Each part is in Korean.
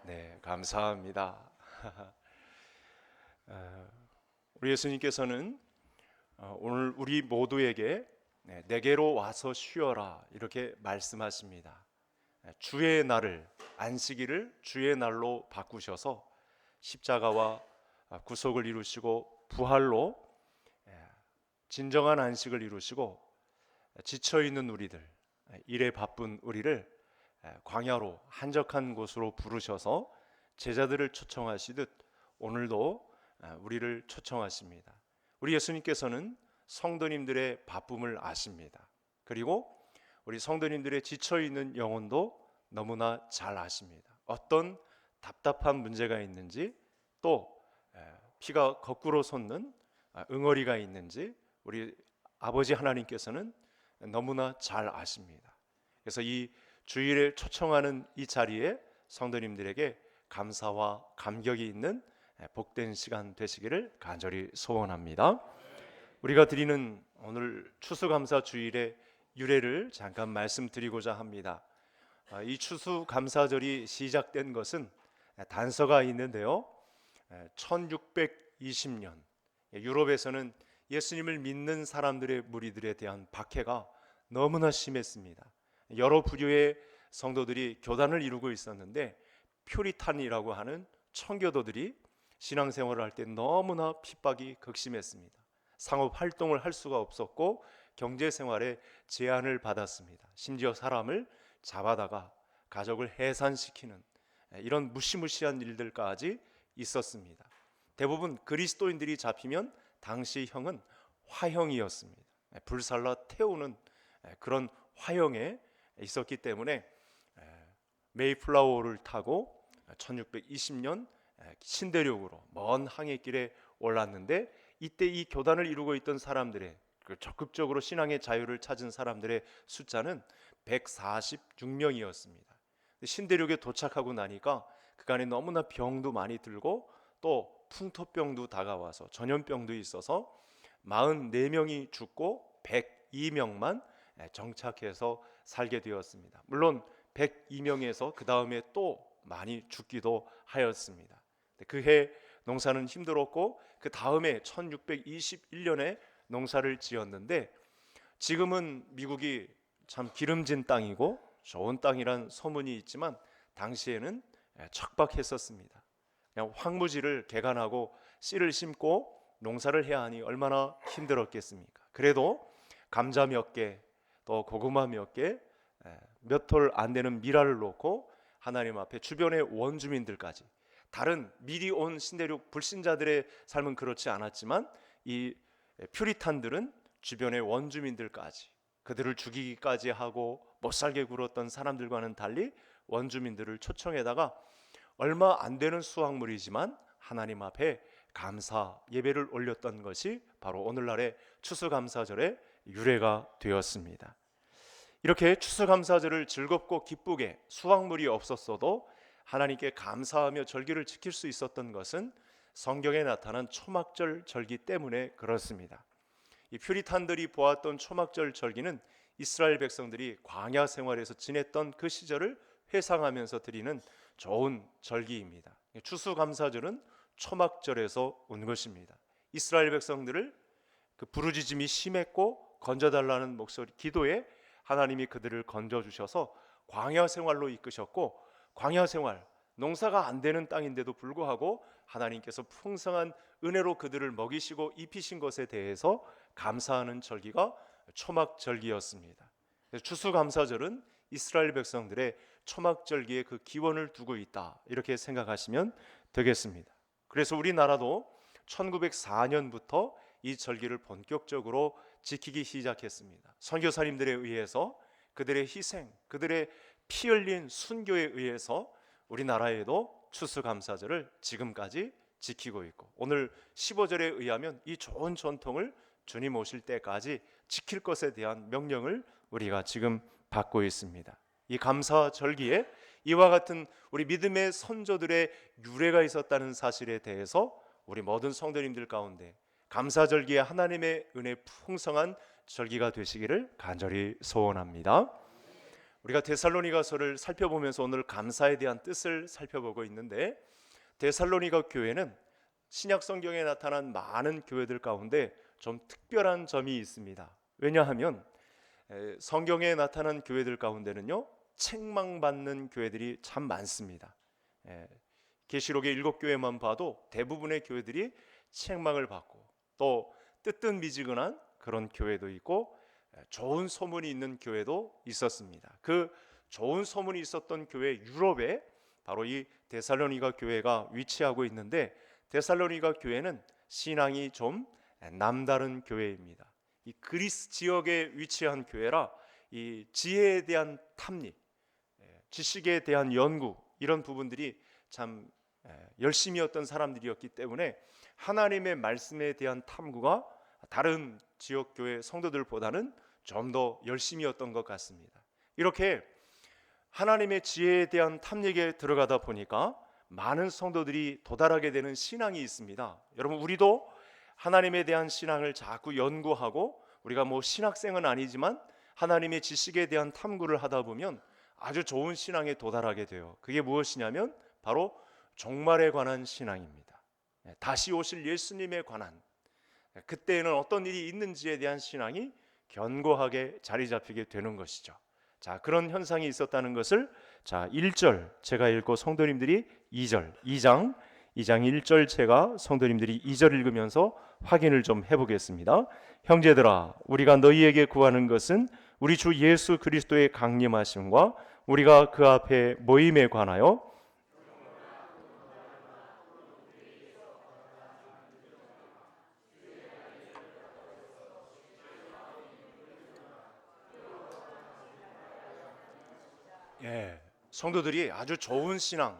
네, 감사합니다. 우리 예수님께서는 오늘 우리 모두에게 내게로 와서 쉬어라 이렇게 말씀하십니다. 주의 날을, 안식일을 주의 날로 바꾸셔서 십자가와 구속을 이루시고 부활로 진정한 안식을 이루시고 지쳐있는 우리들, 일에 바쁜 우리를 광야로 한적한 곳으로 부르셔서 제자들을 초청하시듯 오늘도 우리를 초청하십니다. 우리 예수님께서는 성도님들의 바쁨을 아십니다. 그리고 우리 성도님들의 지쳐있는 영혼도 너무나 잘 아십니다. 어떤 답답한 문제가 있는지, 또 피가 거꾸로 솟는 응어리가 있는지 우리 아버지 하나님께서는 너무나 잘 아십니다. 그래서 이 주일에 초청하는 이 자리에 성도님들에게 감사와 감격이 있는 복된 시간 되시기를 간절히 소원합니다. 우리가 드리는 오늘 추수감사 주일의 유래를 잠깐 말씀드리고자 합니다. 이 추수감사절이 시작된 것은 단서가 있는데요, 1620년 유럽에서는 예수님을 믿는 사람들의 무리들에 대한 박해가 너무나 심했습니다. 여러 부류의 성도들이 교단을 이루고 있었는데 퓨리탄이라고 하는 청교도들이 신앙생활을 할 때 너무나 핍박이 극심했습니다. 상업 활동을 할 수가 없었고 경제생활에 제한을 받았습니다. 심지어 사람을 잡아다가 가족을 해산시키는 이런 무시무시한 일들까지 있었습니다. 대부분 그리스도인들이 잡히면 당시 형은 화형이었습니다. 불살라 태우는 그런 화형에 있었기 때문에 메이플라워를 타고 1620년 신대륙으로 먼 항해길에 올랐는데, 이때 이 교단을 이루고 있던 사람들의 적극적으로 신앙의 자유를 찾은 사람들의 숫자는 146명이었습니다. 신대륙에 도착하고 나니까 그간에 너무나 병도 많이 들고 또 풍토병도 다가와서 전염병도 있어서 44명이 죽고 102명만 정착해서 살게 되었습니다. 물론 102명에서 그 다음에 또 많이 죽기도 하였습니다. 그해 농사는 힘들었고 그 다음에 1621년에 농사를 지었는데, 지금은 미국이 참 기름진 땅이고 좋은 땅이란 소문이 있지만 당시에는 척박했었습니다. 그냥 황무지를 개간하고 씨를 심고 농사를 해야 하니 얼마나 힘들었겠습니까? 그래도 감자 몇 개, 또 고구마 몇 개, 몇 톨 안 되는 미라를 놓고 하나님 앞에 주변의 원주민들까지, 다른 미리 온 신대륙 불신자들의 삶은 그렇지 않았지만 이 퓨리탄들은 주변의 원주민들까지, 그들을 죽이기까지 하고 못살게 굴었던 사람들과는 달리 원주민들을 초청해다가 얼마 안 되는 수확물이지만 하나님 앞에 감사 예배를 올렸던 것이 바로 오늘날의 추수감사절의 유래가 되었습니다. 이렇게 추수감사절을 즐겁고 기쁘게 수확물이 없었어도 하나님께 감사하며 절기를 지킬 수 있었던 것은 성경에 나타난 초막절 절기 때문에 그렇습니다. 이 퓨리탄들이 보았던 초막절 절기는 이스라엘 백성들이 광야 생활에서 지냈던 그 시절을 회상하면서 드리는 좋은 절기입니다. 추수감사절은 초막절에서 온 것입니다. 이스라엘 백성들을 그 부르짖음이 심했고 건져달라는 목소리 기도에 하나님이 그들을 건져주셔서 광야 생활로 이끄셨고, 광야 생활, 농사가 안 되는 땅인데도 불구하고 하나님께서 풍성한 은혜로 그들을 먹이시고 입히신 것에 대해서 감사하는 절기가 초막절기였습니다. 추수감사절은 이스라엘 백성들의 초막절기의 그 기원을 두고 있다, 이렇게 생각하시면 되겠습니다. 그래서 우리나라도 1904년부터 이 절기를 본격적으로 지키기 시작했습니다. 선교사님들에 의해서, 그들의 희생, 그들의 피 흘린 순교에 의해서 우리나라에도 추수감사절을 지금까지 지키고 있고, 오늘 15절에 의하면 이 좋은 전통을 주님 오실 때까지 지킬 것에 대한 명령을 우리가 지금 받고 있습니다. 이 감사절기에 이와 같은 우리 믿음의 선조들의 유래가 있었다는 사실에 대해서 우리 모든 성도님들 가운데 감사절기에 하나님의 은혜 풍성한 절기가 되시기를 간절히 소원합니다. 우리가 데살로니가서를 살펴보면서 오늘 감사에 대한 뜻을 살펴보고 있는데, 데살로니가 교회는 신약 성경에 나타난 많은 교회들 가운데 좀 특별한 점이 있습니다. 왜냐하면 성경에 나타난 교회들 가운데는요, 책망받는 교회들이 참 많습니다. 계시록의 7교회만 봐도 대부분의 교회들이 책망을 받고, 또 뜨뜻미지근한 그런 교회도 있고 좋은 소문이 있는 교회도 있었습니다. 그 좋은 소문이 있었던 교회 유럽에 바로 이 데살로니가 교회가 위치하고 있는데, 데살로니가 교회는 신앙이 좀 남다른 교회입니다. 이 그리스 지역에 위치한 교회라 이 지혜에 대한 탐닉, 지식에 대한 연구, 이런 부분들이 참 열심이었던 사람들이었기 때문에 하나님의 말씀에 대한 탐구가 다른 지역 교회 성도들보다는 좀 더 열심이었던 것 같습니다. 이렇게 하나님의 지혜에 대한 탐닉에 들어가다 보니까 많은 성도들이 도달하게 되는 신앙이 있습니다. 여러분, 우리도 하나님에 대한 신앙을 자꾸 연구하고, 우리가 뭐 신학생은 아니지만 하나님의 지식에 대한 탐구를 하다 보면 아주 좋은 신앙에 도달하게 돼요. 그게 무엇이냐면 바로 종말에 관한 신앙입니다. 다시 오실 예수님에 관한, 그때에는 어떤 일이 있는지에 대한 신앙이 견고하게 자리 잡히게 되는 것이죠. 자, 그런 현상이 있었다는 것을 1절 제가 읽고 성도님들이 2장 1절 제가 성도님들이 2절 읽으면서 확인을 좀 해보겠습니다. 형제들아, 우리가 너희에게 구하는 것은 우리 주 예수 그리스도의 강림하심과 우리가 그 앞에 모임에 관하여 성도들이 아주 좋은 신앙,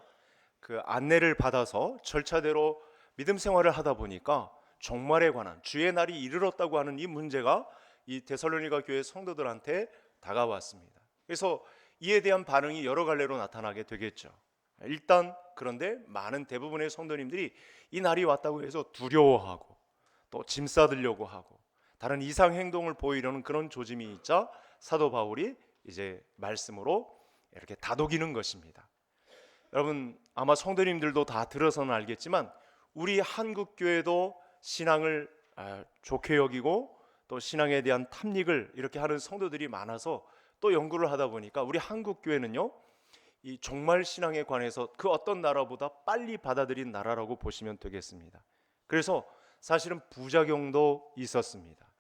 그 안내를 받아서 절차대로 믿음 생활을 하다 보니까 종말에 관한, 주의 날이 이르렀다고 하는 이 문제가 이 데살로니가 교회 성도들한테 다가왔습니다. 그래서 이에 대한 반응이 여러 갈래로 나타나게 되겠죠. 일단 그런데 많은 대부분의 성도님들이 이 날이 왔다고 해서 두려워하고, 또 짐 싸들려고 하고, 다른 이상 행동을 보이려는 그런 조짐이 있자 사도 바울이 이제 말씀으로 이렇게 다독이는 것입니다. 여러분, 아마 성도님들도 다 들어서는 알겠지만 우리 한국 교회도 신앙을 좋게 여기고, 또 신앙에 대한 탐닉을 이렇게 하는 성도들이 많아서 또 연구를 하다 보니까 우리 한국 교회는요, 이 종말 신앙에 관해서 그 어떤 나라보다 빨리 받아들인 나라라고 보시면 되겠습니다. 그래서 사실은 부작용도 있었습니다.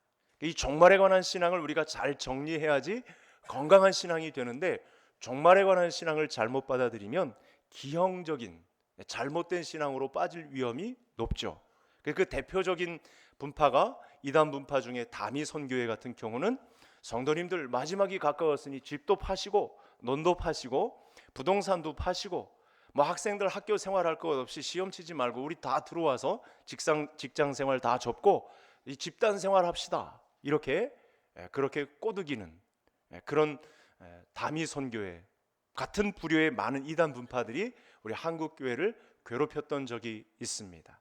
이 종말에 관한 신앙을 우리가 잘 정리해야지 건강한 신앙이 되는데, 종말에 관한 신앙을 잘못 받아들이면 기형적인 잘못된 신앙으로 빠질 위험이 높죠. 그 대표적인 분파가 이단 분파 중에 다미선교회 같은 경우는 성도님들 마지막이 가까웠으니 집도 파시고 논도 파시고 부동산도 파시고, 뭐 학생들 학교 생활할 것 없이 시험 치지 말고 우리 다 들어와서 직장 생활 다 접고 이 집단 생활 합시다, 이렇게 그렇게 꼬드기는 그런 다미선교회 같은 부류의 많은 이단 분파들이 우리 한국 교회를 괴롭혔던 적이 있습니다.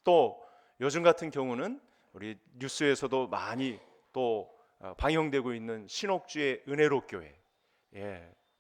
또 요즘 같은 경우는 우리 뉴스에서도 많이 또 방영되고 있는 신옥주의 은혜로 교회,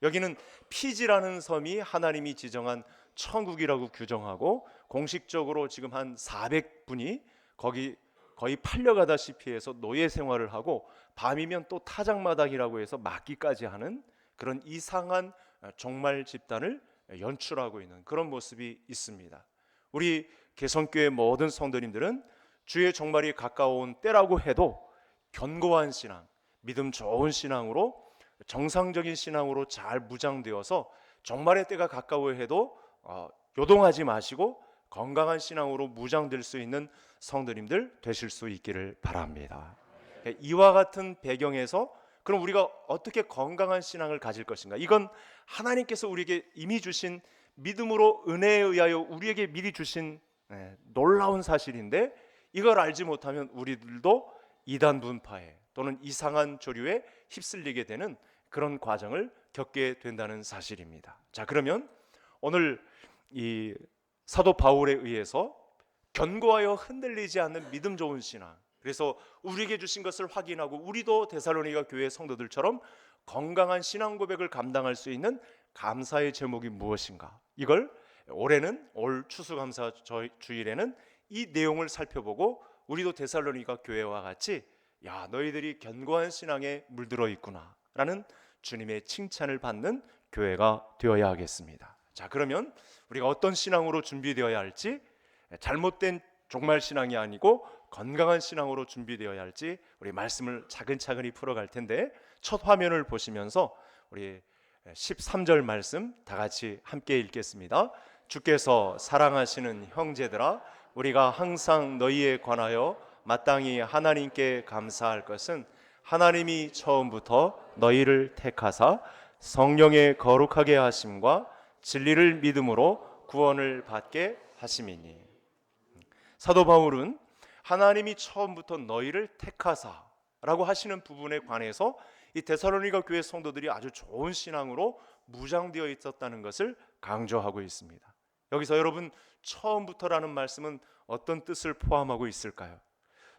여기는 피지라는 섬이 하나님이 지정한 천국이라고 규정하고, 공식적으로 지금 한 400분이 거기 거의 팔려가다시피 해서 노예 생활을 하고, 밤이면 또 타작마당이라고 해서 맞기까지 하는 그런 이상한 종말 집단을 연출하고 있는 그런 모습이 있습니다. 우리 개성교회 모든 성도님들은 주의 종말이 가까운 때라고 해도 견고한 신앙, 믿음 좋은 신앙으로, 정상적인 신앙으로 잘 무장되어서 종말의 때가 가까워 해도 요동하지 마시고 건강한 신앙으로 무장될 수 있는 성도님들 되실 수 있기를 바랍니다. 이와 같은 배경에서 그럼 우리가 어떻게 건강한 신앙을 가질 것인가? 이건 하나님께서 우리에게 이미 주신 믿음으로 은혜에 의하여 우리에게 미리 주신 놀라운 사실인데, 이걸 알지 못하면 우리들도 이단 분파에 또는 이상한 조류에 휩쓸리게 되는 그런 과정을 겪게 된다는 사실입니다. 자, 그러면 오늘 이 사도 바울에 의해서 견고하여 흔들리지 않는 믿음 좋은 신앙, 그래서 우리에게 주신 것을 확인하고 우리도 데살로니가 교회 성도들처럼 건강한 신앙 고백을 감당할 수 있는 감사의 제목이 무엇인가? 이걸 올해는 올 추수감사 주일에는 이 내용을 살펴보고 우리도 데살로니가 교회와 같이 야 너희들이 견고한 신앙에 물들어 있구나 라는 주님의 칭찬을 받는 교회가 되어야 하겠습니다. 자, 그러면 우리가 어떤 신앙으로 준비되어야 할지, 잘못된 종말 신앙이 아니고 건강한 신앙으로 준비되어야 할지 우리 말씀을 차근차근히 풀어갈 텐데, 첫 화면을 보시면서 우리 13절 말씀 다 같이 함께 읽겠습니다. 주께서 사랑하시는 형제들아, 우리가 항상 너희에 관하여 마땅히 하나님께 감사할 것은 하나님이 처음부터 너희를 택하사 성령의 거룩하게 하심과 진리를 믿음으로 구원을 받게 하심이니. 사도 바울은 하나님이 처음부터 너희를 택하사라고 하시는 부분에 관해서 이 데살로니가 교회 성도들이 아주 좋은 신앙으로 무장되어 있었다는 것을 강조하고 있습니다. 여기서 여러분 처음부터라는 말씀은 어떤 뜻을 포함하고 있을까요?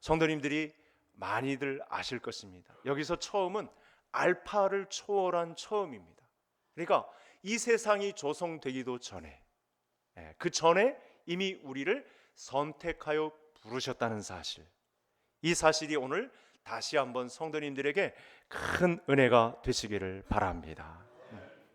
성도님들이 많이들 아실 것입니다. 여기서 처음은 알파를 초월한 처음입니다. 그러니까 이 세상이 조성되기도 전에, 그 전에 이미 우리를 선택하여 부르셨다는 사실, 이 사실이 오늘 다시 한번 성도님들에게 큰 은혜가 되시기를 바랍니다.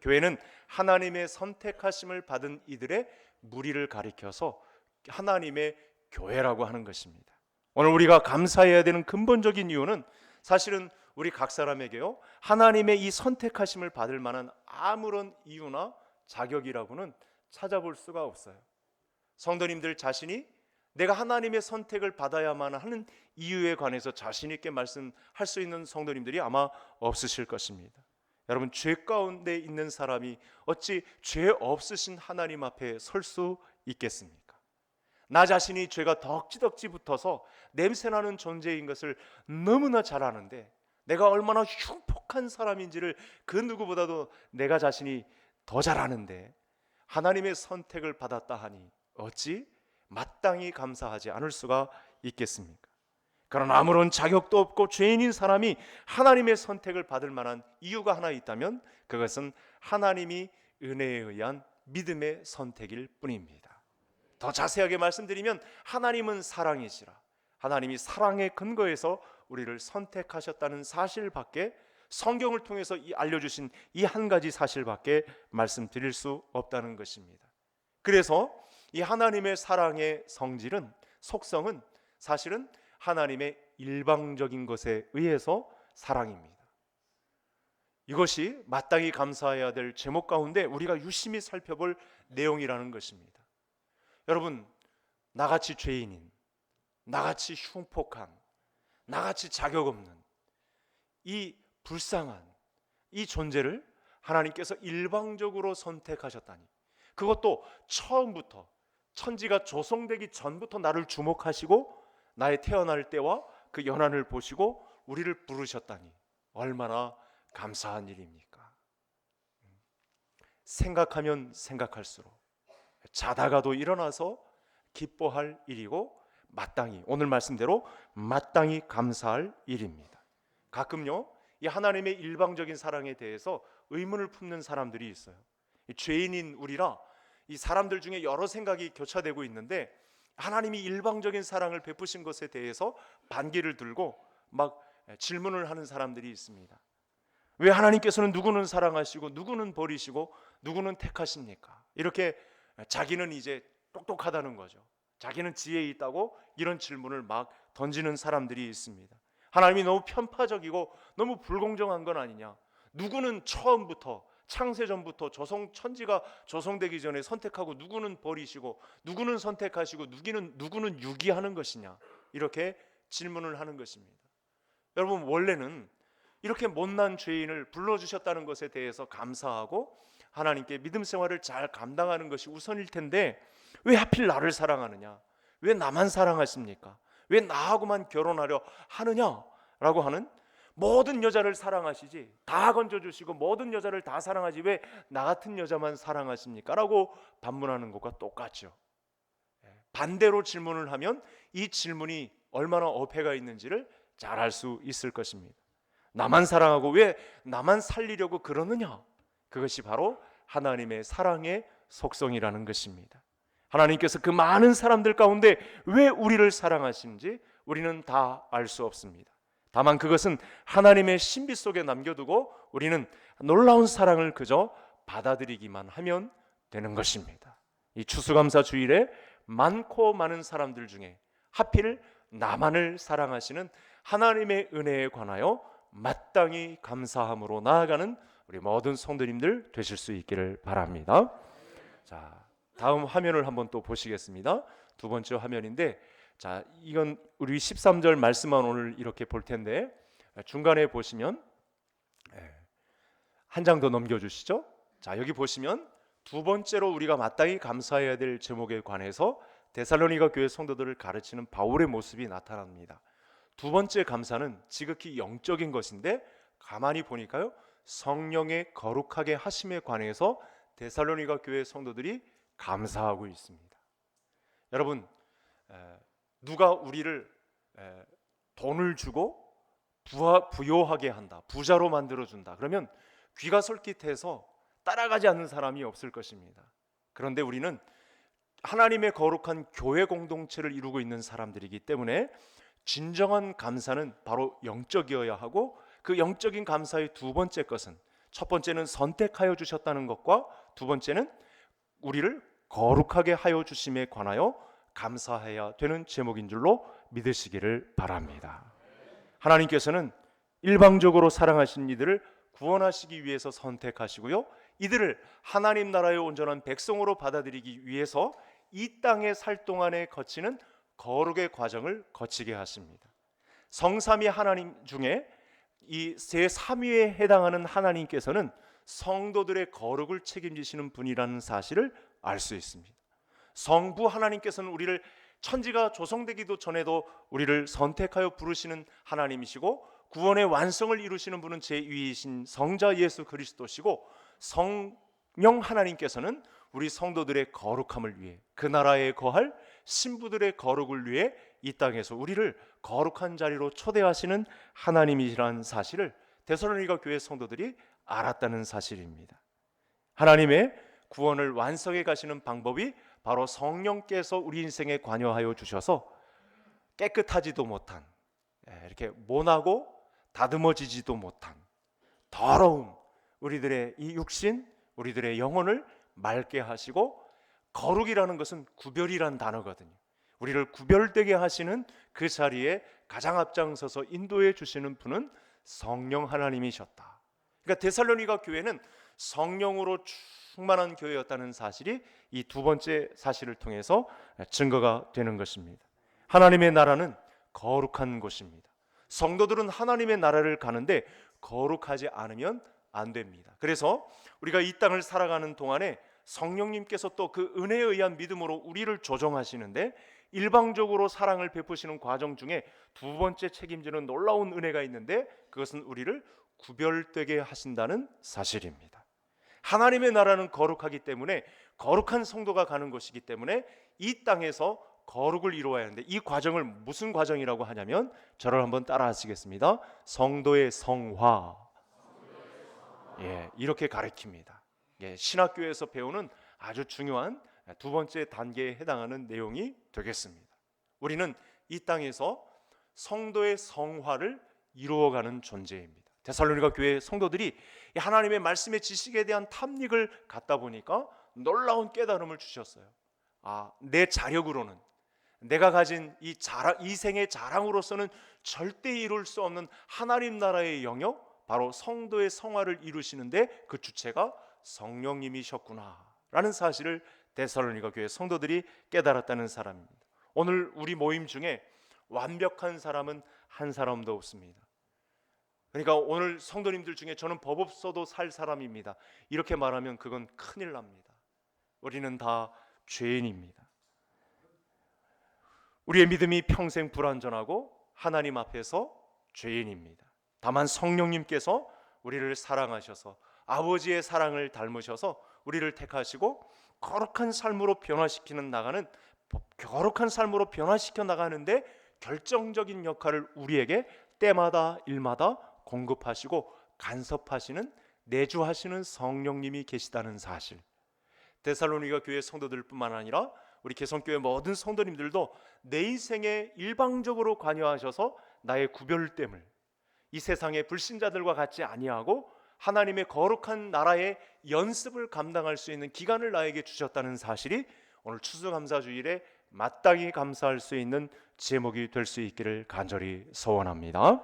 교회는 하나님의 선택하심을 받은 이들의 무리를 가리켜서 하나님의 교회라고 하는 것입니다. 오늘 우리가 감사해야 되는 근본적인 이유는 사실은 우리 각 사람에게요, 하나님의 이 선택하심을 받을 만한 아무런 이유나 자격이라고는 찾아볼 수가 없어요. 성도님들 자신이 내가 하나님의 선택을 받아야만 하는 이유에 관해서 자신 있게 말씀할 수 있는 성도님들이 아마 없으실 것입니다. 여러분, 죄 가운데 있는 사람이 어찌 죄 없으신 하나님 앞에 설 수 있겠습니까? 나 자신이 죄가 덕지덕지 붙어서 냄새나는 존재인 것을 너무나 잘 아는데, 내가 얼마나 흉폭한 사람인지를 그 누구보다도 내가 자신이 더 잘 아는데 하나님의 선택을 받았다 하니 어찌 마땅히 감사하지 않을 수가 있겠습니까? 그러나 아무런 자격도 없고 죄인인 사람이 하나님의 선택을 받을 만한 이유가 하나 있다면 그것은 하나님이 은혜에 의한 믿음의 선택일 뿐입니다. 더 자세하게 말씀드리면 하나님은 사랑이시라. 하나님이 사랑의 근거에서 우리를 선택하셨다는 사실밖에, 성경을 통해서 알려주신 이 한 가지 사실밖에 말씀드릴 수 없다는 것입니다. 그래서 이 하나님의 사랑의 성질은, 속성은 사실은 하나님의 일방적인 것에 의해서 사랑입니다. 이것이 마땅히 감사해야 될 제목 가운데 우리가 유심히 살펴볼 내용이라는 것입니다. 여러분, 나같이 죄인인, 나같이 흉폭한, 나같이 자격 없는 이 불쌍한 이 존재를 하나님께서 일방적으로 선택하셨다니, 그것도 처음부터, 천지가 조성되기 전부터 나를 주목하시고 나의 태어날 때와 그 연한을 보시고 우리를 부르셨다니 얼마나 감사한 일입니까? 생각하면 생각할수록 자다가도 일어나서 기뻐할 일이고, 마땅히, 오늘 말씀대로 마땅히 감사할 일입니다. 가끔요, 이 하나님의 일방적인 사랑에 대해서 의문을 품는 사람들이 있어요. 죄인인 우리라 이 사람들 중에 여러 생각이 교차되고 있는데, 하나님이 일방적인 사랑을 베푸신 것에 대해서 반기를 들고 막 질문을 하는 사람들이 있습니다. 왜 하나님께서는 누구는 사랑하시고 누구는 버리시고 누구는 택하십니까? 이렇게 자기는 이제 똑똑하다는 거죠. 자기는 지혜 있다고 이런 질문을 막 던지는 사람들이 있습니다. 하나님이 너무 편파적이고 너무 불공정한 건 아니냐? 누구는 처음부터, 창세전부터 천지가 조성되기 전에 선택하고 누구는 버리시고 누구는 선택하시고 누구는 유기하는 것이냐? 이렇게 질문을 하는 것입니다. 여러분, 원래는 이렇게 못난 죄인을 불러주셨다는 것에 대해서 감사하고 하나님께 믿음 생활을 잘 감당하는 것이 우선일 텐데, 왜 하필 나를 사랑하느냐? 왜 나만 사랑하십니까? 왜 나하고만 결혼하려 하느냐라고 하는, 모든 여자를 사랑하시지, 다 건져주시고 모든 여자를 다 사랑하지 왜 나 같은 여자만 사랑하십니까? 라고 반문하는 것과 똑같죠. 반대로 질문을 하면 이 질문이 얼마나 어폐가 있는지를 잘 알 수 있을 것입니다. 나만 사랑하고 왜 나만 살리려고 그러느냐? 그것이 바로 하나님의 사랑의 속성이라는 것입니다. 하나님께서 그 많은 사람들 가운데 왜 우리를 사랑하시는지 우리는 다 알 수 없습니다. 다만 그것은 하나님의 신비 속에 남겨두고 우리는 놀라운 사랑을 그저 받아들이기만 하면 되는 것입니다. 이 추수감사 주일에 많고 많은 사람들 중에 하필 나만을 사랑하시는 하나님의 은혜에 관하여 마땅히 감사함으로 나아가는 우리 모든 성도님들 되실 수 있기를 바랍니다. 자, 다음 화면을 한번 또 보시겠습니다. 두 번째 화면인데, 자, 이건 우리 13절 말씀만 오늘 이렇게 볼 텐데, 중간에 보시면 한 장 더 넘겨주시죠. 자, 여기 보시면 두 번째로 우리가 마땅히 감사해야 될 제목에 관해서 데살로니가 교회 성도들을 가르치는 바울의 모습이 나타납니다. 두 번째 감사는 지극히 영적인 것인데, 가만히 보니까요, 성령의 거룩하게 하심에 관해서 데살로니가 교회 성도들이 감사하고 있습니다. 여러분, 누가 우리를 돈을 주고 부요하게 한다, 부자로 만들어준다, 그러면 귀가 솔깃해서 따라가지 않는 사람이 없을 것입니다. 그런데 우리는 하나님의 거룩한 교회 공동체를 이루고 있는 사람들이기 때문에 진정한 감사는 바로 영적이어야 하고, 그 영적인 감사의 두 번째 것은, 첫 번째는 선택하여 주셨다는 것과 두 번째는 우리를 거룩하게 하여 주심에 관하여 감사해야 되는 제목인 줄로 믿으시기를 바랍니다. 하나님께서는 일방적으로 사랑하신 이들을 구원하시기 위해서 선택하시고요, 이들을 하나님 나라의 온전한 백성으로 받아들이기 위해서 이 땅에 살 동안에 거치는 거룩의 과정을 거치게 하십니다. 성삼위 하나님 중에 이 제3위에 해당하는 하나님께서는 성도들의 거룩을 책임지시는 분이라는 사실을 알 수 있습니다. 성부 하나님께서는 우리를 천지가 조성되기도 전에도 우리를 선택하여 부르시는 하나님이시고, 구원의 완성을 이루시는 분은 제2위이신 성자 예수 그리스도시고, 성령 하나님께서는 우리 성도들의 거룩함을 위해, 그 나라에 거할 신부들의 거룩을 위해 이 땅에서 우리를 거룩한 자리로 초대하시는 하나님이라는 사실을 데살로니가 교회 성도들이 알았다는 사실입니다. 하나님의 구원을 완성해 가시는 방법이 바로 성령께서 우리 인생에 관여하여 주셔서 깨끗하지도 못한, 이렇게 모나고 다듬어지지도 못한 더러운 우리들의 이 육신, 우리들의 영혼을 맑게 하시고, 거룩이라는 것은 구별이란 단어거든요. 우리를 구별되게 하시는 그 자리에 가장 앞장서서 인도해 주시는 분은 성령 하나님이셨다. 그러니까 데살로니가 교회는 성령으로 충만한 교회였다는 사실이 이 두 번째 사실을 통해서 증거가 되는 것입니다. 하나님의 나라는 거룩한 곳입니다. 성도들은 하나님의 나라를 가는데 거룩하지 않으면 안 됩니다. 그래서 우리가 이 땅을 살아가는 동안에 성령님께서 또 그 은혜에 의한 믿음으로 우리를 조정하시는데, 일방적으로 사랑을 베푸시는 과정 중에 두 번째 책임지는 놀라운 은혜가 있는데, 그것은 우리를 구별되게 하신다는 사실입니다. 하나님의 나라는 거룩하기 때문에, 거룩한 성도가 가는 것이기 때문에 이 땅에서 거룩을 이루어야 하는데, 이 과정을 무슨 과정이라고 하냐면, 저를 한번 따라 하시겠습니다. 성도의 성화. 이렇게 가르칩니다. 신학교에서 배우는 아주 중요한 두 번째 단계에 해당하는 내용이 되겠습니다. 우리는 이 땅에서 성도의 성화를 이루어가는 존재입니다. 데살로니가 교회 성도들이 하나님의 말씀의 지식에 대한 탐닉을 갖다 보니까 놀라운 깨달음을 주셨어요. 내 자력으로는, 내가 가진 이 생의 자랑으로서는 절대 이룰 수 없는 하나님 나라의 영역, 바로 성도의 성화를 이루시는데 그 주체가 성령님이셨구나 라는 사실을 데살로니가 교회 성도들이 깨달았다는 사람입니다. 오늘 우리 모임 중에 완벽한 사람은 한 사람도 없습니다. 그러니까 오늘 성도님들 중에 저는 법 없어도 살 사람입니다, 이렇게 말하면 그건 큰일 납니다. 우리는 다 죄인입니다. 우리의 믿음이 평생 불완전하고 하나님 앞에서 죄인입니다. 다만 성령님께서 우리를 사랑하셔서 아버지의 사랑을 닮으셔서 우리를 택하시고 거룩한 삶으로 변화시켜 나가는데 결정적인 역할을 우리에게 때마다 일마다 공급하시고 간섭하시는, 내주하시는 성령님이 계시다는 사실, 데살로니가 교회 성도들뿐만 아니라 우리 개성교회 모든 성도님들도 내 인생에 일방적으로 관여하셔서 나의 구별됨을 이 세상의 불신자들과 같이 아니하고 하나님의 거룩한 나라의 연습을 감당할 수 있는 기간을 나에게 주셨다는 사실이 오늘 추수감사주일에 마땅히 감사할 수 있는 제목이 될 수 있기를 간절히 소원합니다.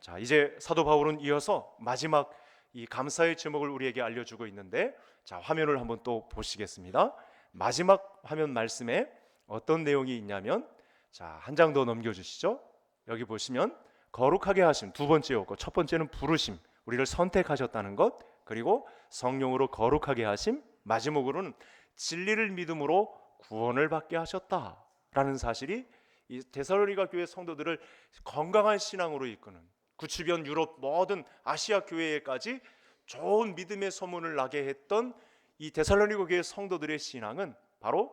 자, 이제 사도 바울은 이어서 마지막 이 감사의 제목을 우리에게 알려주고 있는데, 자, 화면을 한번 또 보시겠습니다. 마지막 화면 말씀에 어떤 내용이 있냐면, 자, 한 장 더 넘겨주시죠. 여기 보시면 거룩하게 하심 두 번째였고, 첫 번째는 부르심, 우리를 선택하셨다는 것, 그리고 성령으로 거룩하게 하심, 마지막으로는 진리를 믿음으로 구원을 받게 하셨다라는 사실이 이 데살로니가 교회 성도들을 건강한 신앙으로 이끄는, 구주변 유럽 모든 아시아 교회에까지 좋은 믿음의 소문을 나게 했던 이 데살로니가 교회 성도들의 신앙은 바로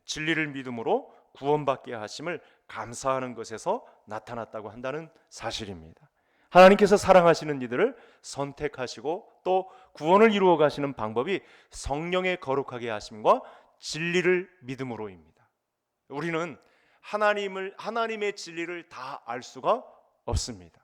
진리를 믿음으로 구원받게 하심을 감사하는 것에서 나타났다고 한다는 사실입니다. 하나님께서 사랑하시는 이들을 선택하시고 또 구원을 이루어 가시는 방법이 성령의 거룩하게 하심과 진리를 믿음으로입니다. 우리는 하나님의 진리를 다 알 수가 없습니다.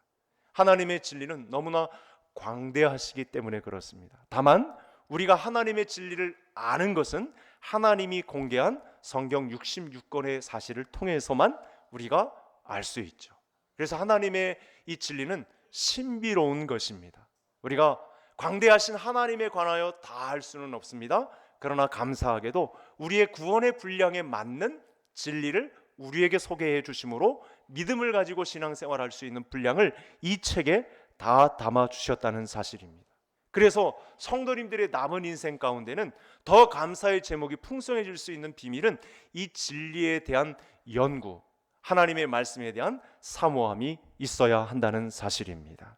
하나님의 진리는 너무나 광대하시기 때문에 그렇습니다. 다만 우리가 하나님의 진리를 아는 것은 하나님이 공개한 성경 66권의 사실을 통해서만 우리가 알 수 있죠. 그래서 하나님의 이 진리는 신비로운 것입니다. 우리가 광대하신 하나님에 관하여 다 알 수는 없습니다. 그러나 감사하게도 우리의 구원의 분량에 맞는 진리를 우리에게 소개해 주심으로 믿음을 가지고 신앙생활할 수 있는 분량을 이 책에 다 담아 주셨다는 사실입니다. 그래서 성도님들의 남은 인생 가운데는 더 감사의 제목이 풍성해질 수 있는 비밀은 이 진리에 대한 연구, 하나님의 말씀에 대한 사모함이 있어야 한다는 사실입니다.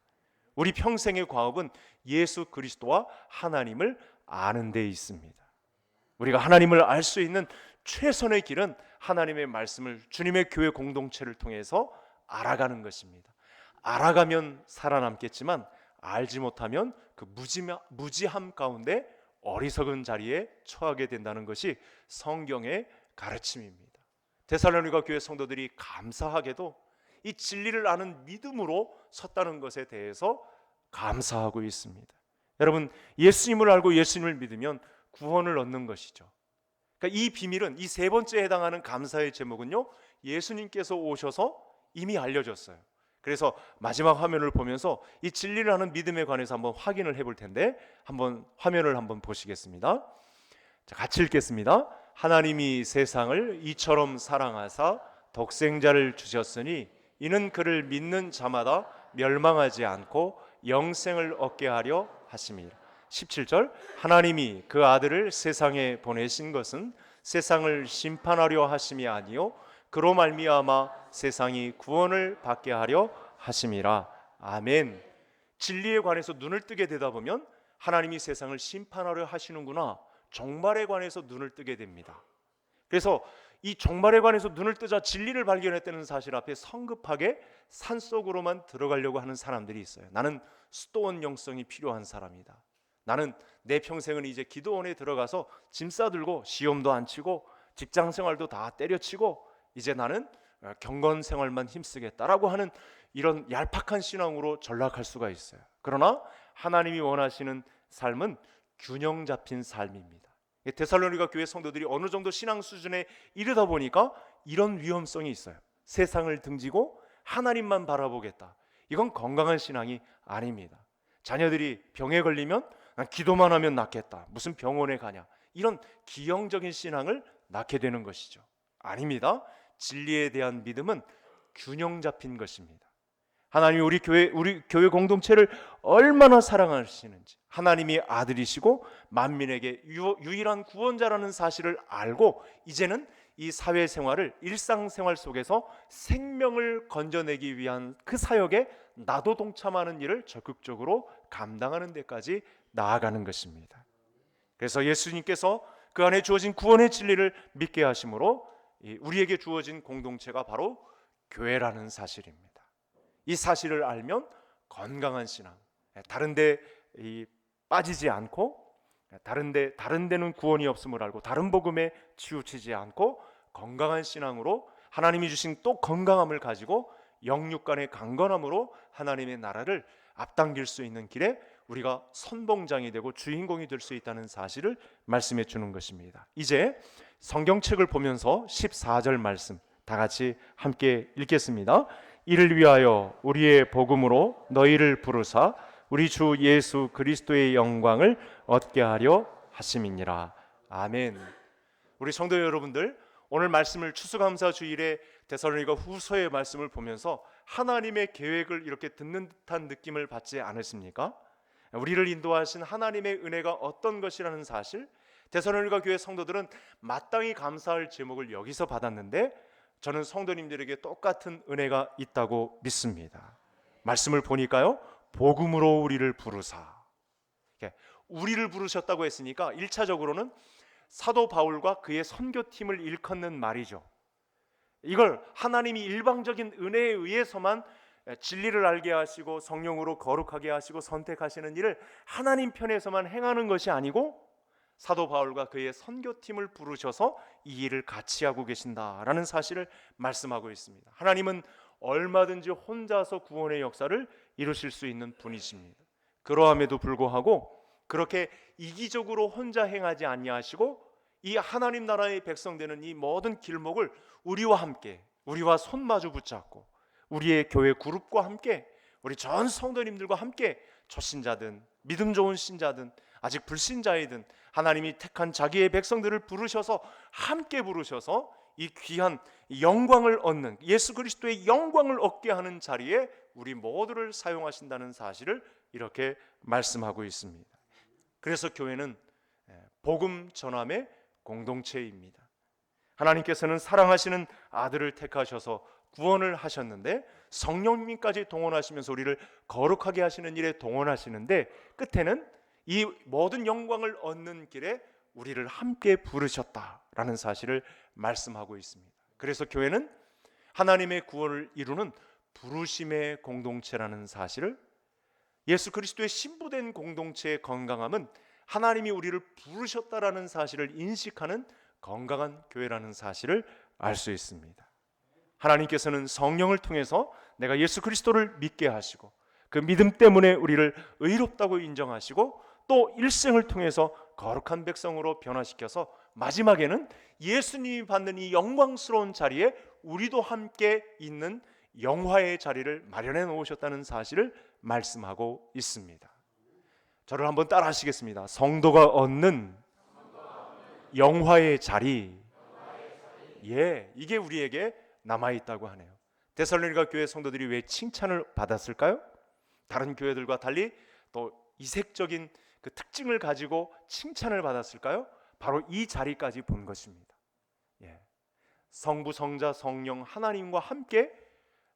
우리 평생의 과업은 예수 그리스도와 하나님을 아는 데 있습니다. 우리가 하나님을 알 수 있는 최선의 길은 하나님의 말씀을 주님의 교회 공동체를 통해서 알아가는 것입니다. 알아가면 살아남겠지만 알지 못하면 그 무지함 가운데 어리석은 자리에 처하게 된다는 것이 성경의 가르침입니다. 데살로니가 교회 성도들이 감사하게도 이 진리를 아는 믿음으로 섰다는 것에 대해서 감사하고 있습니다. 여러분, 예수님을 알고 예수님을 믿으면 구원을 얻는 것이죠. 그러니까 이 비밀은, 이 세 번째에 해당하는 감사의 제목은요, 예수님께서 오셔서 이미 알려졌어요. 그래서 마지막 화면을 보면서 이 진리를 아는 믿음에 관해서 한번 확인을 해볼 텐데, 한번 화면을 한번 보시겠습니다. 자, 같이 읽겠습니다. 하나님이 세상을 이처럼 사랑하사 독생자를 주셨으니 이는 그를 믿는 자마다 멸망하지 않고 영생을 얻게 하려 하심이라. 17절, 하나님이 그 아들을 세상에 보내신 것은 세상을 심판하려 하심이 아니요 그로 말미암아 세상이 구원을 받게 하려 하심이라. 아멘. 진리에 관해서 눈을 뜨게 되다 보면 하나님이 세상을 심판하려 하시는구나, 종말에 관해서 눈을 뜨게 됩니다. 그래서 이 종말에 관해서 눈을 뜨자 진리를 발견했다는 사실 앞에 성급하게 산속으로만 들어가려고 하는 사람들이 있어요. 나는 수도원 영성이 필요한 사람이다. 나는 내 평생은 이제 기도원에 들어가서 짐 싸들고 시험도 안 치고 직장 생활도 다 때려치고 이제 나는 경건 생활만 힘쓰겠다라고 하는 이런 얄팍한 신앙으로 전락할 수가 있어요. 그러나 하나님이 원하시는 삶은 균형 잡힌 삶입니다. 데살로니가 교회 성도들이 어느 정도 신앙 수준에 이르다 보니까 이런 위험성이 있어요. 세상을 등지고 하나님만 바라보겠다. 이건 건강한 신앙이 아닙니다. 자녀들이 병에 걸리면 기도만 하면 낫겠다. 무슨 병원에 가냐. 이런 기형적인 신앙을 낳게 되는 것이죠. 아닙니다. 진리에 대한 믿음은 균형 잡힌 것입니다. 하나님이 우리 교회 공동체를 얼마나 사랑하시는지, 하나님이 아들이시고 만민에게 유일한 구원자라는 사실을 알고 이제는 이 사회생활을, 일상생활 속에서 생명을 건져내기 위한 그 사역에 나도 동참하는 일을 적극적으로 감당하는 데까지 나아가는 것입니다. 그래서 예수님께서 그 안에 주어진 구원의 진리를 믿게 하심으로 우리에게 주어진 공동체가 바로 교회라는 사실입니다. 이 사실을 알면 건강한 신앙, 다른 데 빠지지 않고 다른 데는 구원이 없음을 알고 다른 복음에 치우치지 않고 건강한 신앙으로 하나님이 주신 또 건강함을 가지고 영육 간의 강건함으로 하나님의 나라를 앞당길 수 있는 길에 우리가 선봉장이 되고 주인공이 될 수 있다는 사실을 말씀해 주는 것입니다. 이제 성경책을 보면서 14절 말씀 다 같이 함께 읽겠습니다. 이를 위하여 우리의 복음으로 너희를 부르사 우리 주 예수 그리스도의 영광을 얻게 하려 하심이니라. 아멘. 우리 성도 여러분들, 오늘 말씀을 추수감사 주일에 데살로니가 후서의 말씀을 보면서 하나님의 계획을 이렇게 듣는 듯한 느낌을 받지 않으십니까? 우리를 인도하신 하나님의 은혜가 어떤 것이라는 사실, 데살로니가 교회 성도들은 마땅히 감사할 제목을 여기서 받았는데 저는 성도님들에게 똑같은 은혜가 있다고 믿습니다. 말씀을 보니까요, 복음으로 우리를 부르사, 우리를 부르셨다고 했으니까 1차적으로는 사도 바울과 그의 선교팀을 일컫는 말이죠. 이걸 하나님이 일방적인 은혜에 의해서만 진리를 알게 하시고 성령으로 거룩하게 하시고 선택하시는 일을 하나님 편에서만 행하는 것이 아니고 사도 바울과 그의 선교팀을 부르셔서 이 일을 같이 하고 계신다라는 사실을 말씀하고 있습니다. 하나님은 얼마든지 혼자서 구원의 역사를 이루실 수 있는 분이십니다. 그러함에도 불구하고 그렇게 이기적으로 혼자 행하지 아니하시고 이 하나님 나라의 백성 되는 이 모든 길목을 우리와 함께, 우리와 손마주 붙잡고 우리의 교회 그룹과 함께, 우리 전 성도님들과 함께 초신자든 믿음 좋은 신자든 아직 불신자이든 하나님이 택한 자기의 백성들을 부르셔서 함께 부르셔서 이 귀한 영광을 얻는, 예수 그리스도의 영광을 얻게 하는 자리에 우리 모두를 사용하신다는 사실을 이렇게 말씀하고 있습니다. 그래서 교회는 복음 전함의 공동체입니다. 하나님께서는 사랑하시는 아들을 택하셔서 구원을 하셨는데 성령님까지 동원하시면서 우리를 거룩하게 하시는 일에 동원하시는데 끝에는 이 모든 영광을 얻는 길에 우리를 함께 부르셨다라는 사실을 말씀하고 있습니다. 그래서 교회는 하나님의 구원을 이루는 부르심의 공동체라는 사실을, 예수 그리스도의 신부된 공동체의 건강함은 하나님이 우리를 부르셨다라는 사실을 인식하는 건강한 교회라는 사실을 알 수 있습니다. 하나님께서는 성령을 통해서 내가 예수 그리스도를 믿게 하시고 그 믿음 때문에 우리를 의롭다고 인정하시고 또 일생을 통해서 거룩한 백성으로 변화시켜서 마지막에는 예수님이 받는 이 영광스러운 자리에 우리도 함께 있는 영화의 자리를 마련해 놓으셨다는 사실을 말씀하고 있습니다. 저를 한번 따라 하시겠습니다. 성도가 얻는 영화의 자리, 이게 우리에게 남아있다고 하네요. 데살로니가 교회 성도들이 왜 칭찬을 받았을까요? 다른 교회들과 달리 또 이색적인 그 특징을 가지고 칭찬을 받았을까요? 바로 이 자리까지 본 것입니다. 성부, 성자, 성령 하나님과 함께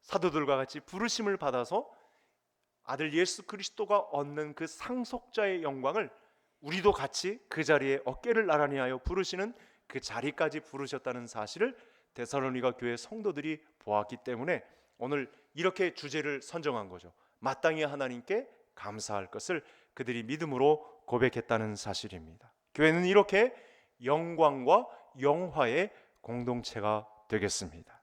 사도들과 같이 부르심을 받아서 아들 예수 그리스도가 얻는 그 상속자의 영광을 우리도 같이 그 자리에 어깨를 나란히 하여 부르시는 그 자리까지 부르셨다는 사실을 데살로니가 교회 성도들이 보았기 때문에 오늘 이렇게 주제를 선정한 거죠. 마땅히 하나님께 감사할 것을 그들이 믿음으로 고백했다는 사실입니다. 교회는 이렇게 영광과 영화의 공동체가 되겠습니다.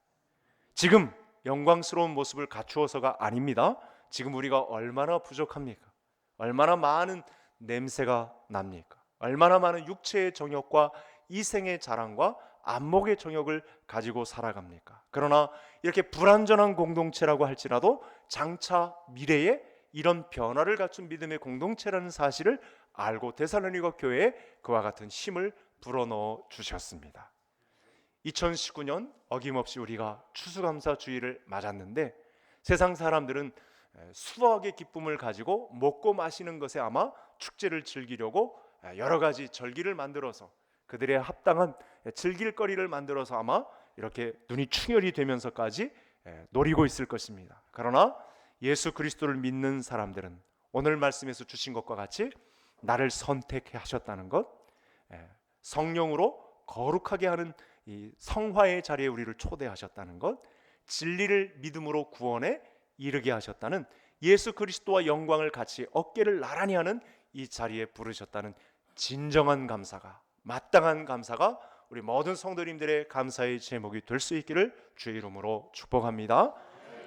지금 영광스러운 모습을 갖추어서가 아닙니다. 지금 우리가 얼마나 부족합니까? 얼마나 많은 냄새가 납니까? 얼마나 많은 육체의 정욕과 이생의 자랑과 안목의 정욕을 가지고 살아갑니까? 그러나 이렇게 불완전한 공동체라고 할지라도 장차 미래에 이런 변화를 갖춘 믿음의 공동체라는 사실을 알고 데살로니가 교회에 그와 같은 힘을 불어넣어 주셨습니다. 2019년 어김없이 우리가 추수감사 주일을 맞았는데 세상 사람들은 수확의 기쁨을 가지고 먹고 마시는 것에 아마 축제를 즐기려고 여러 가지 절기를 만들어서 그들의 합당한 즐길거리를 만들어서 아마 이렇게 눈이 충혈이 되면서까지 노리고 있을 것입니다. 그러나 예수 그리스도를 믿는 사람들은 오늘 말씀에서 주신 것과 같이 나를 선택하셨다는 것, 성령으로 거룩하게 하는 이 성화의 자리에 우리를 초대하셨다는 것, 진리를 믿음으로 구원에 이르게 하셨다는, 예수 그리스도와 영광을 같이 어깨를 나란히 하는 이 자리에 부르셨다는 진정한 감사가, 마땅한 감사가 우리 모든 성도님들의 감사의 제목이 될 수 있기를 주의 이름으로 축복합니다.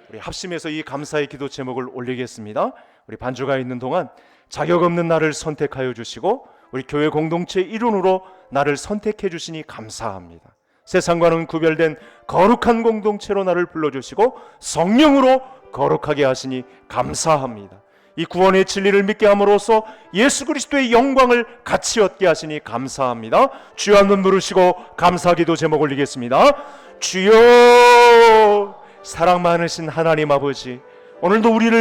우리 합심해서 이 감사의 기도 제목을 올리겠습니다. 우리 반주가 있는 동안 자격 없는 나를 선택하여 주시고 우리 교회 공동체 일원으로 나를 선택해 주시니 감사합니다. 세상과는 구별된 거룩한 공동체로 나를 불러주시고 성령으로 거룩하게 하시니 감사합니다. 이 구원의 진리를 믿게 함으로써 예수 그리스도의 영광을 같이 얻게 하시니 감사합니다. 주여 한번 부르시고 감사기도 제목 올리겠습니다. 주여, 사랑 많으신 하나님 아버지, 오늘도 우리를